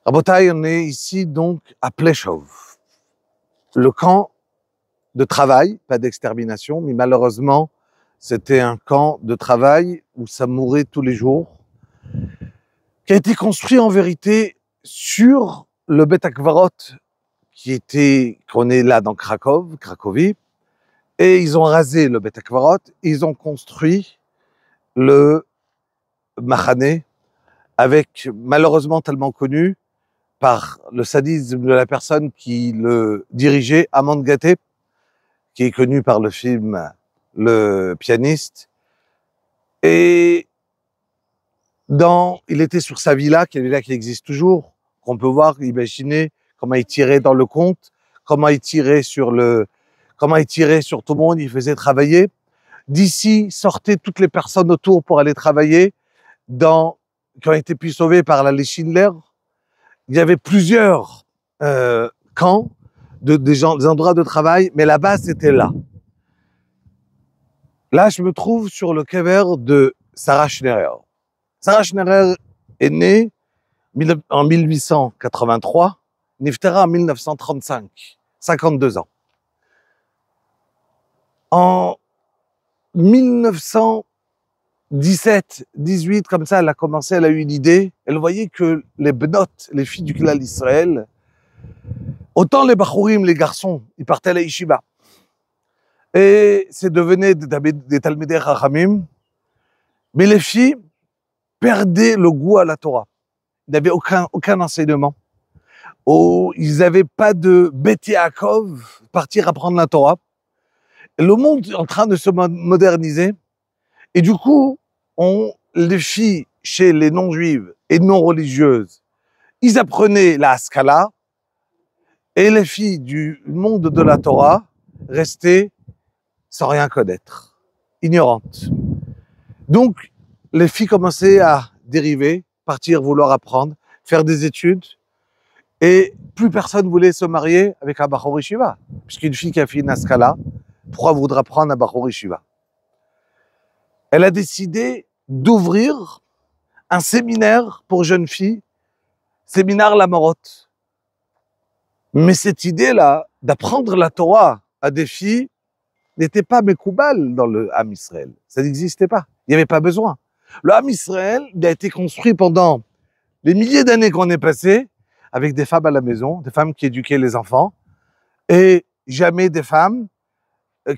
Rabotai, on est ici donc à Pleshov, le camp de travail, pas d'extermination, mais malheureusement, c'était un camp de travail où ça mourait tous les jours, qui a été construit en vérité sur le Bet Akvarot qu'on est là dans Cracovie, et ils ont rasé le Bet Akvarot, et ils ont construit le Machane, avec malheureusement tellement connu par le sadisme de la personne qui le dirigeait, Amand Gaté, qui est connu par le film Le Pianiste. Et il était sur sa villa, qui est une villa qui existe toujours, qu'on peut voir, imaginer comment il tirait dans le conte, comment il tirait sur tout le monde, il faisait travailler. D'ici sortaient toutes les personnes autour pour aller travailler, qui ont été puis sauvées par la Schindler. Il y avait plusieurs camps, des endroits de travail, mais la base était là. Là, je me trouve sur le kever de Sarah Schnerer. Sarah Schnerer est née en 1883, Niftera en 1935, 52 ans. En 1917, 18, comme ça, elle a eu une idée. Elle voyait que les benot, les filles du Klal Israël, autant les bachourim, les garçons, ils partaient à la yeshiva. Et c'est devenu des talmidei chachamim. Mais les filles perdaient le goût à la Torah. Ils n'avaient aucun enseignement. Ils n'avaient pas de Bet Yaakov, partir apprendre la Torah. Et le monde est en train de se moderniser. Et du coup, les filles chez les non-juives et non-religieuses, ils apprenaient la Haskalah, et les filles du monde de la Torah restaient sans rien connaître, ignorantes. Donc, les filles commençaient à dériver, partir, vouloir apprendre, faire des études, et plus personne voulait se marier avec un Bachor Yeshiva, puisqu'une fille qui a fait une Haskalah, pourquoi voudra prendre un Bachor Yeshiva? Elle a décidé d'ouvrir un séminaire pour jeunes filles, séminaire Lamorot. Mais cette idée-là, d'apprendre la Torah à des filles, n'était pas Mekoubal dans le Ham Israël. Ça n'existait pas. Il n'y avait pas besoin. Le Ham Israël, il a été construit pendant les milliers d'années qu'on est passé, avec des femmes à la maison, des femmes qui éduquaient les enfants, et jamais des femmes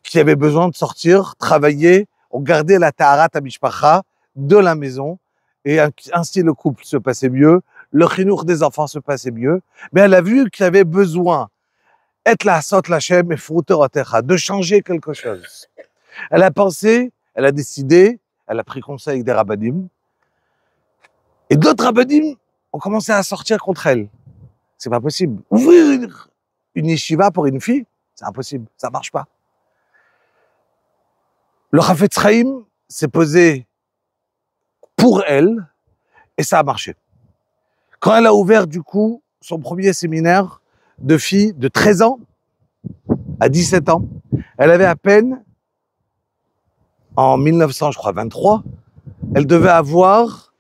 qui avaient besoin de sortir, travailler, on gardait la Taharat Amishpacha de la maison, et ainsi le couple se passait mieux, le chinour des enfants se passait mieux, mais elle a vu qu'il y avait besoin et la sot lachem et fruterotecha, de changer quelque chose. Elle a pensé, elle a décidé, elle a pris conseil avec des rabbanim, et d'autres rabbanim ont commencé à sortir contre elle. C'est pas possible. Ouvrir une yeshiva pour une fille, c'est impossible, ça marche pas. Le Chafetz Chaim s'est posé pour elle, et ça a marché. Quand elle a ouvert, du coup, son premier séminaire de filles de 13 ans à 17 ans, elle avait à peine, en 1923, elle devait avoir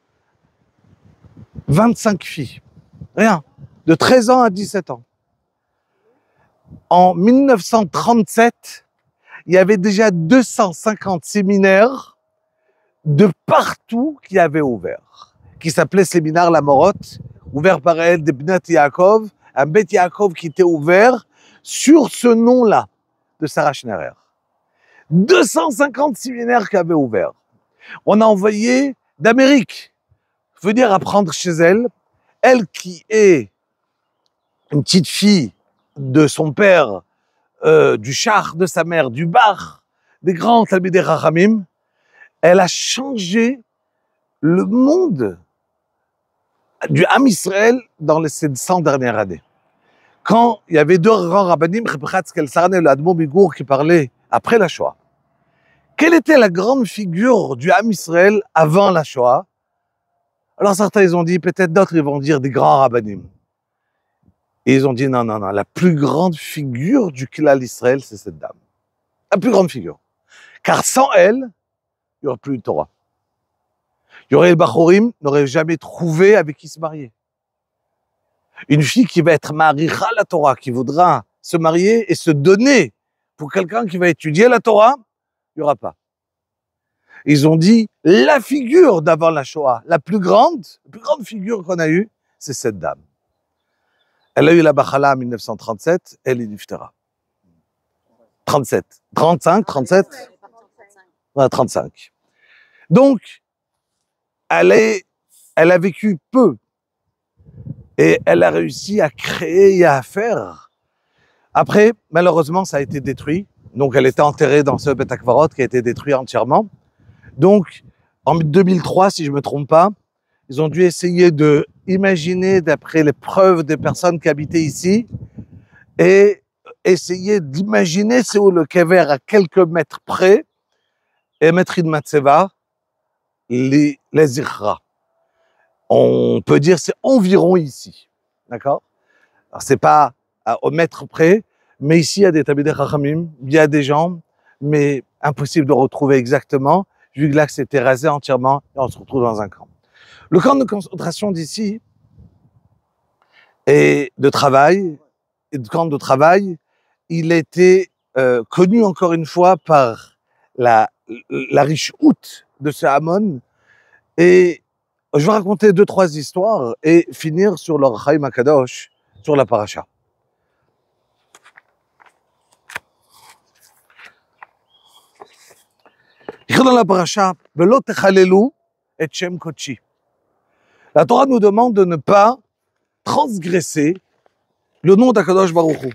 25 filles. Rien. De 13 ans à 17 ans. En 1937, il y avait déjà 250 séminaires de partout qui avaient ouvert, qui s'appelait Séminaire Lamorot, ouvert par elle, des Bnat Yaakov, un Bet Yaakov qui était ouvert sur ce nom-là de Sarah Schnerer. 250 séminaires qui avaient ouvert. On a envoyé d'Amérique venir apprendre chez elle, elle qui est une petite fille de son père, du char de sa mère, du bar, des grands talmidei chachamim, elle a changé le monde du Ham Israël dans ces 100 dernières années. Quand il y avait deux grands rabbanim, Reb Chatzkel Sarne et l'Admo Bigour, qui parlaient après la Shoah, quelle était la grande figure du Ham Israël avant la Shoah? Alors certains, ils ont dit, peut-être d'autres, ils vont dire des grands rabbanim. Et ils ont dit, non, la plus grande figure du Klal Israël, c'est cette dame. La plus grande figure. Car sans elle, il n'y aurait plus une Torah. Il y aurait les Bachourim, n'aurait jamais trouvé avec qui se marier. Une fille qui va être maricha la Torah, qui voudra se marier et se donner pour quelqu'un qui va étudier la Torah, il n'y aura pas. Ils ont dit, la figure d'avant la Shoah, la plus grande figure qu'on a eue, c'est cette dame. Elle a eu la Bachala en 1937, elle est niftera. 37. 35, 37? Ouais, 35. Donc, elle a vécu peu. Et elle a réussi à créer et à faire. Après, malheureusement, ça a été détruit. Donc, elle était enterrée dans ce Beth Akvarot qui a été détruit entièrement. Donc, en 2003, si je me trompe pas, ils ont dû essayer de imaginer, d'après les preuves des personnes qui habitaient ici, et essayer d'imaginer c'est où le kever à quelques mètres près, et mettre une matzeva, les zikra. On peut dire c'est environ ici, d'accord? Alors c'est pas au mètre près, mais ici il y a des Talmidei Chachamim, il y a des gens, mais impossible de retrouver exactement, vu que là c'était rasé entièrement et on se retrouve dans un camp. Le camp de concentration d'ici et de travail, il était connu encore une fois par la riche houte de ce Hamon. Et je vais raconter 2-3 histoires et finir sur leur Chaim HaKadosh, sur la paracha. Écrit dans la paracha, Velo techalelu et Shem Kodeshi. La Torah nous demande de ne pas transgresser le nom d'Akadosh Baruch Hu.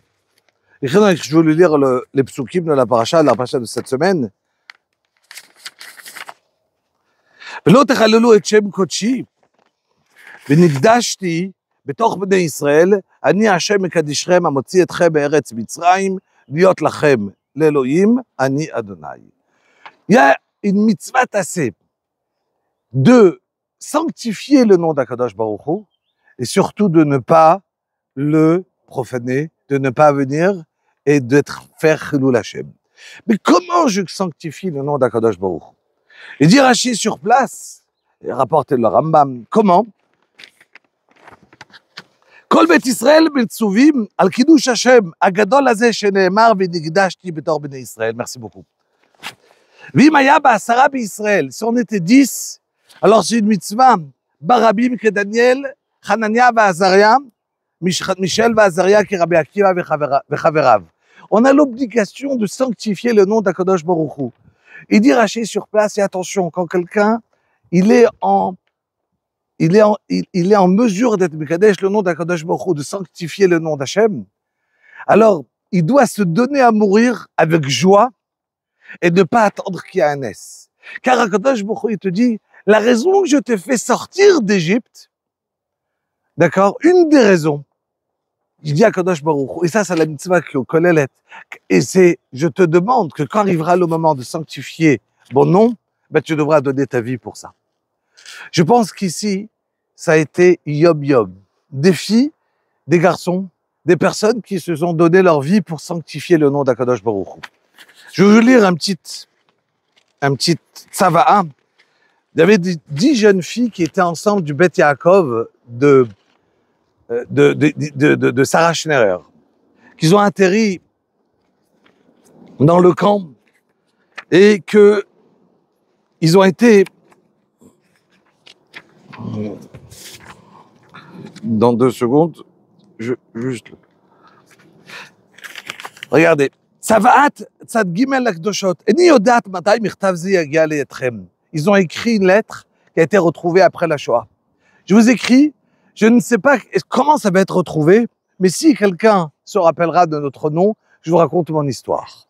Écrit dans, je veux lui lire les psukim de la paracha de cette semaine. ולא תחללו את שם קודשי, ונקדשתי בתוך בני ישראל, אני השם מקדישכם המוציא אתכם בארץ מצרים, להיות לכם לאלוהים, אני אדוני. Il y a une mitzvah assez de sanctifier le nom d'Akadosh Baruch Hu, et surtout de ne pas le profaner, de ne pas venir et d'être faire Chilul Hashem. Mais comment je sanctifie le nom d'Akadosh Baruch Hu? Et dit Rashi sur place, et rapporté le Rambam, comment? כל בית ישראל מצווים על קידוש השם הגדול הזה שנאמר ונקדשתי בתור בני ישראל. Merci beaucoup. ואם היה בעשרה בישראל, si on était 10, alors c'est une mitzvah, ברבים כדניאל, חנניה ועזריה, מישל ועזריה כרבי עקיבא וחבריו. On a l'obligation de sanctifier le nom d'Akadosh Baruch Hu. Il dit Rashi sur place, et attention, quand quelqu'un, il est en mesure d'être Mekadesh, le nom d'Akadosh Baruch Hu, de sanctifier le nom d'Hachem, alors il doit se donner à mourir avec joie et ne pas attendre qu'il y ait un S. Car Akadosh Baruch Hu, il te dit, la raison que je t'ai fait sortir d'Égypte, d'accord, une des raisons, il dit Akadosh Baruch Hu, et ça c'est la mitzvah qui est au Kolelet, et c'est, je te demande que quand arrivera le moment de sanctifier mon nom, ben tu devras donner ta vie pour ça. Je pense qu'ici, ça a été yom-yom. Des filles, des garçons, des personnes qui se sont donné leur vie pour sanctifier le nom d'Akadosh Baruch Hu. Je vais vous lire un petit tzava'a. Il y avait 10 jeunes filles qui étaient ensemble du Beth Yaakov de Sarah Schnerer, qu'ils ont atterri dans le camp et que ils ont été dans 2 secondes, juste regardez, Tzavaat Tzad Gimel Akdoshot, Eni yodat matay michtav ze yagia lietchem. Ils ont écrit une lettre qui a été retrouvée après la Shoah. Je vous écris, je ne sais pas comment ça va être retrouvé, mais si quelqu'un se rappellera de notre nom, je vous raconte mon histoire.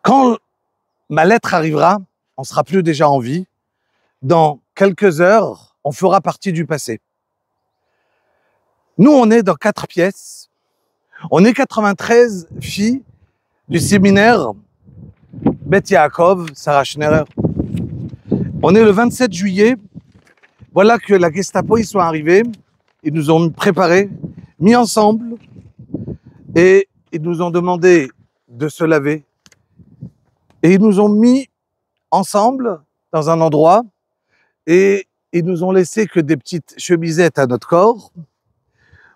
Quand ma lettre arrivera, on sera plus déjà en vie. Dans quelques heures, on fera partie du passé. Nous, on est dans 4 pièces. On est 93 filles du séminaire Beth Yaakov, Sarah Schnerer. On est le 27 juillet. Voilà que la Gestapo, ils sont arrivés. Ils nous ont préparés, mis ensemble. Et ils nous ont demandé de se laver. Et ils nous ont mis ensemble dans un endroit. Et ils nous ont laissé que des petites chemisettes à notre corps.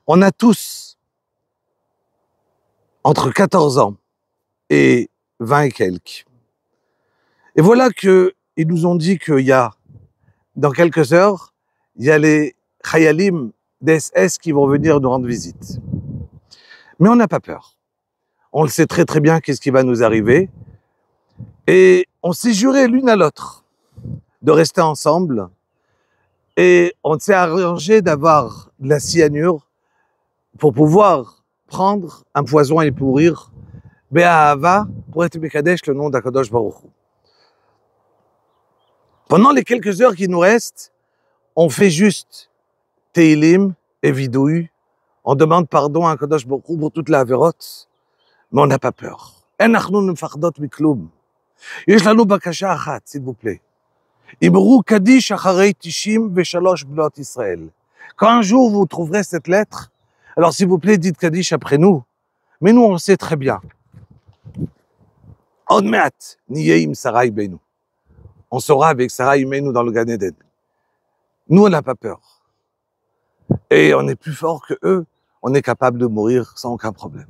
On a tous entre 14 ans et 20 et quelques. Et voilà que ils nous ont dit qu'il y a, dans quelques heures, il y a les Chayalim des SS qui vont venir nous rendre visite. Mais on n'a pas peur. On le sait très très bien qu'est-ce qui va nous arriver. Et on s'est juré l'une à l'autre de rester ensemble. Et on s'est arrangé d'avoir de la cyanure pour pouvoir prendre un poison et pourrir Be'ahava pour être Mekadesh, le nom d'Akadosh Baruch Hu. Pendant les quelques heures qui nous restent, on fait juste Teilim et Vidouille. On demande pardon à Akadosh Baruch Hu pour toute la avérote, mais on n'a pas peur. Enachnu nefachdot mikloum. Yesh lanu bakasha achat, s'il vous plaît. Imru Kadish acharei tishim veshalosh bnot Israël. Quand un jour vous trouverez cette lettre, alors s'il vous plaît, dites Kadish après nous. Mais nous, on le sait très bien. Od me'at niyeh im Sarai beinu. On sera avec Sarah Imenu dans le Gan Eden. Nous, on n'a pas peur. Et on est plus fort que eux. On est capable de mourir sans aucun problème.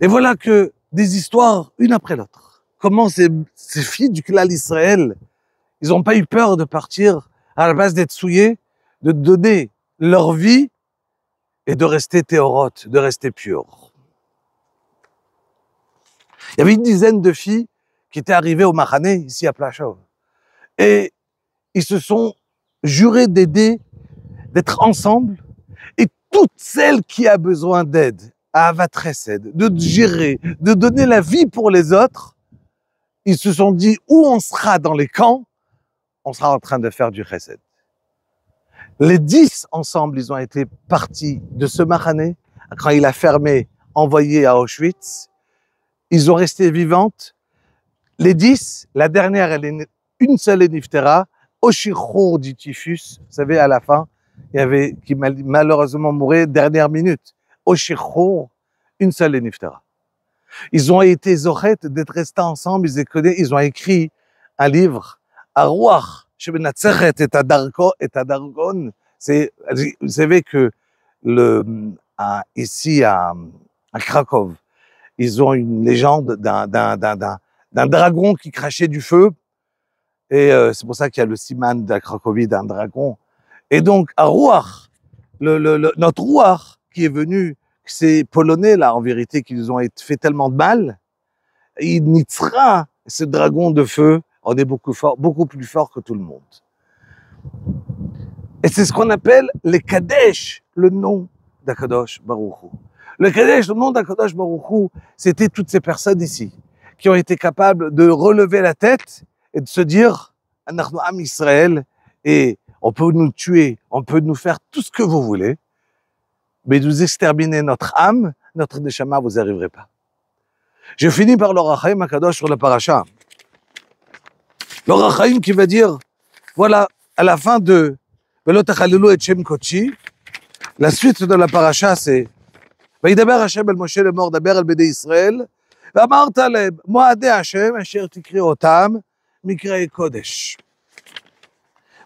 Et voilà que des histoires, une après l'autre. Comment ces filles du Klal Israël, ils n'ont pas eu peur de partir à la base d'être souillés, de donner leur vie et de rester théorotes, de rester pures. Il y avait une dizaine de filles qui étaient arrivés au Mahané, ici à Plachov. Et ils se sont jurés d'aider, d'être ensemble, et toute celle qui a besoin d'aide, à Avat Chesed, de gérer, de donner la vie pour les autres, ils se sont dit, où on sera dans les camps, on sera en train de faire du Chesed. Les 10 ensemble, ils ont été partis de ce Mahané, quand il a fermé, envoyé à Auschwitz, ils ont resté vivantes. Les 10, la dernière, elle est une seule Niftera, au Shichour du typhus. Vous savez, à la fin, il y avait qui malheureusement mourait dernière minute. Au Shichour, une seule Niftera. Ils ont été zochetes d'être restés ensemble. Ils ont écrit un livre, Arouach, Shebenatzeret et Adargon. Vous savez que ici à Krakow, ils ont une légende d'un dragon qui crachait du feu. Et c'est pour ça qu'il y a le siman de Cracovie d'un dragon. Et donc, à Rouach, notre Rouach qui est venu, ces Polonais là, en vérité, qui nous ont fait tellement de mal, il nitzra, ce dragon de feu, on est beaucoup plus fort que tout le monde. Et c'est ce qu'on appelle les Kadesh, le nom d'Akadosh Baruch Hu. Le Kadesh, le nom d'Akadosh Baruch Hu, c'était toutes ces personnes ici, qui ont été capables de relever la tête et de se dire, Anachnu Am Israël, et on peut nous tuer, on peut nous faire tout ce que vous voulez, mais nous exterminer notre âme, notre neshama, vous n'y arriverez pas. Je finis par l'Or HaChaim Akadosh sur la paracha. L'Or HaChaim qui va dire, voilà, à la fin de Velo tachalelu et Shem Kodeshi, la suite de la paracha c'est וידבר השם אל משה לאמור דבר אל בני ישראל ואמרת להם מועדי השם אשר תקראו אותם מקראי קודש.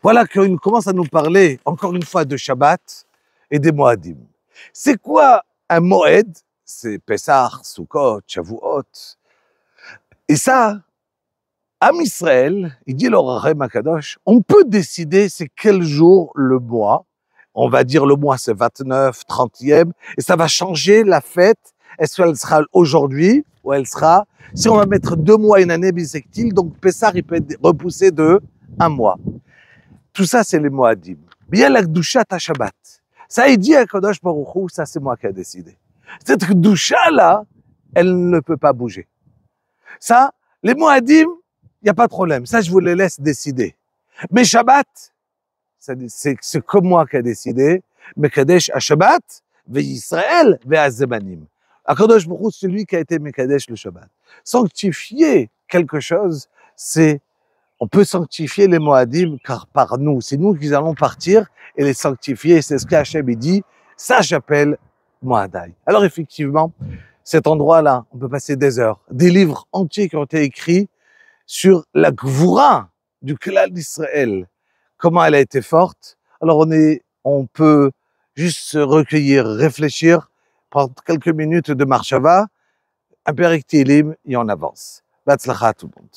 Voilà qu'on commence à nous parler encore une fois de Shabbat et des Moadim. C'est quoi un Moed? C'est Pessah, Sukkot, Shavuot. Et ça, Am Israël, il dit l'Or HaChaim Akadosh, on peut décider c'est quel jour le mois. On va dire le mois c'est 29, 30e, et ça va changer la fête. Est-ce qu'elle sera aujourd'hui ou elle sera, si on va mettre 2 mois une année bisectile, donc Pessah il peut être repoussé de 1 mois. Tout ça c'est les Moadim. Mais il y a la Kedushat HaShabbat. Ça il dit à Kadosh Baruch Hu, ça c'est moi qui ai décidé. Cette Kedusha là, elle ne peut pas bouger. Ça, les Moadim, il n'y a pas de problème. Ça je vous les laisse décider. Mais Shabbat, c'est comme moi qui a décidé, Mekadesh à Shabbat, Israël, Zemanim. Akadosh Baruch Hu, c'est lui qui a été Mekadesh le Shabbat. Sanctifier quelque chose, c'est, on peut sanctifier les Moadim car par nous, c'est nous qui allons partir et les sanctifier, c'est ce qu'Hachem dit, ça j'appelle Moadai. Alors effectivement, cet endroit-là, on peut passer des heures, des livres entiers qui ont été écrits sur la Gvura du Klal d'Israël. comment elle a été forte. Alors on peut juste se recueillir, réfléchir, prendre quelques minutes de marshava, un Perek Tehillim et on avance. Batzlacha à tout le monde.